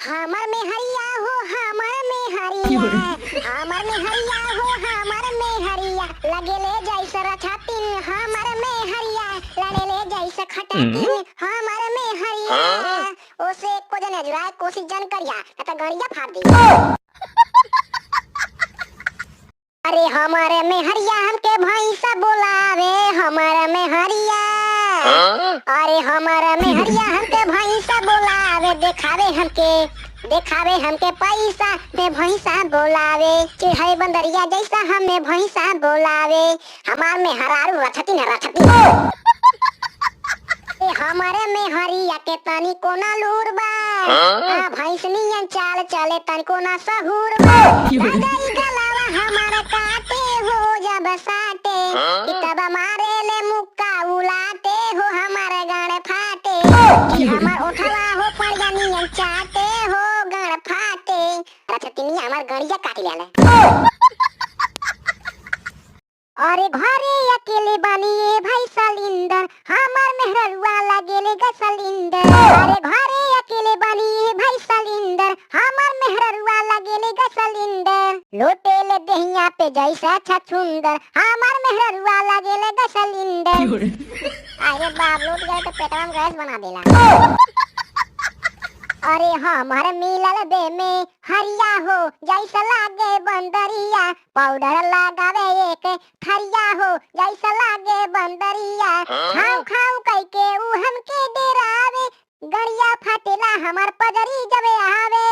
हमर में हरिया हो हमर में हरिया, हमर में हरिया हो हमर में हरिया, लगेले जैसे रछातिन हमर में हरिया, लड़ेले जैसे खटातिन हमर में हरिया। ओसे को जने जुराए कोशिश जन करिया न त गड़िया फाड़ दी। अरे हमारे में हरिया हमके भैंसा बोलावे, हमारे में हरिया। अरे हमारा में हरिया हमके भैंसा बोलावे, देखावे हमके पैसा में भैंसा बोलावे, चिढ़ाई बंदरिया जैसा हमें भैंसा बोलावे। हमार में हरारू रछती न रछती। हमारे में हरिया के तनी कोना लूर बा, भैंसनियन चाल चले तनी कोना सहूर बा। दादाई गलावा हमारे काटे हो जब साटे, तब मारे ले मुक्का उलाते हो हमारे गाड़े फाटे। कि हमार उठवा हो पड़ियानियन चाटे हो गाड़ फाटे, रछतिनी हमार गड़िया काटी लेले। अरे घरे अकेले बनिए भाई सलिंदर, हमार मेहररुआ लगेले गसलिंदर। अरे घरे अकेले बनिए भाई सलिंदर, हमार मेहररुआ लगेले गसलिंदर। लोटेले देहिया पे जैसा छछुंदर, हमार मेहररुआ लगेले गसलिंदर। अरे बाप लोट गए तो पेटवा में गैस बना देला। अरे हमार मिलल दे में हरिया हो जैसा लागे बंदरिया, पाउडर लगावे एक थरिया हो जैसा लागे बंदरिया। खाऊ खाऊ कई के ऊ हमके डेरावे, गड़िया फाटेला हमार पजरी जबे आवे।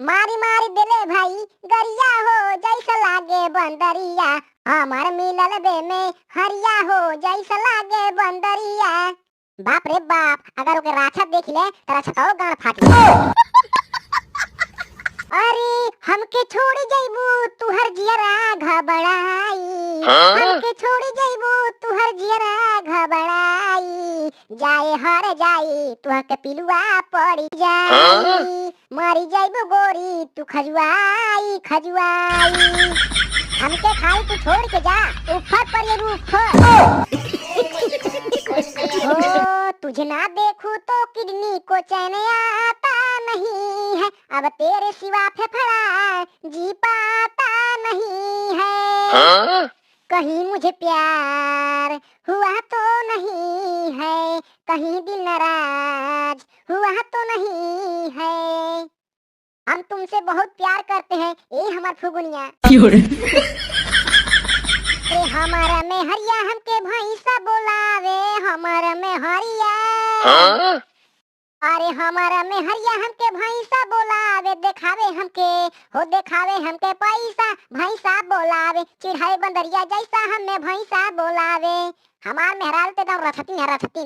मारी मारी देले भाई गरिया हो जैसा लागे बंदरिया, हमार मिलल दे में हरिया हो जैसा लागे बंदरिया। बाप रे बाप, अगर ओके राछा देख ले तेरा छकाओ गाड़ फाट ले। अरे हमके छोड़ जइबू तुहर जियरा घबराई, हमके छोड़ जइबू तुहर जियरा घबराई। जाए हर जाई तुह के पिलुआ पड़ी जाई, मरी जइबू गोरी तू खजुआई खजुआई। हमके खाई तू छोड़ के जा, ऊपर पर ये रूफ। ओ तुझे ना देखूं तो किडनी को चैन आता नहीं है, अब तेरे सिवा फेफड़ा जी पाता नहीं है। कहीं मुझे प्यार हुआ तो नहीं है, कहीं दिल नाराज हुआ तो नहीं है। हम तुमसे बहुत प्यार करते हैं ये हमार फुगुनिया। हमारा में हरिया हमके भैंसा बोलावे, हमारा में हरिया। अरे हमारा में हरिया हमके भैंसा बोलावे, देखावे हमके पैसा भैंसा बोलावे। चिढ़ाई बंदरिया जैसा हमें भैंसा बोलावे, हमार मेहराल ते दम रछती है रछती।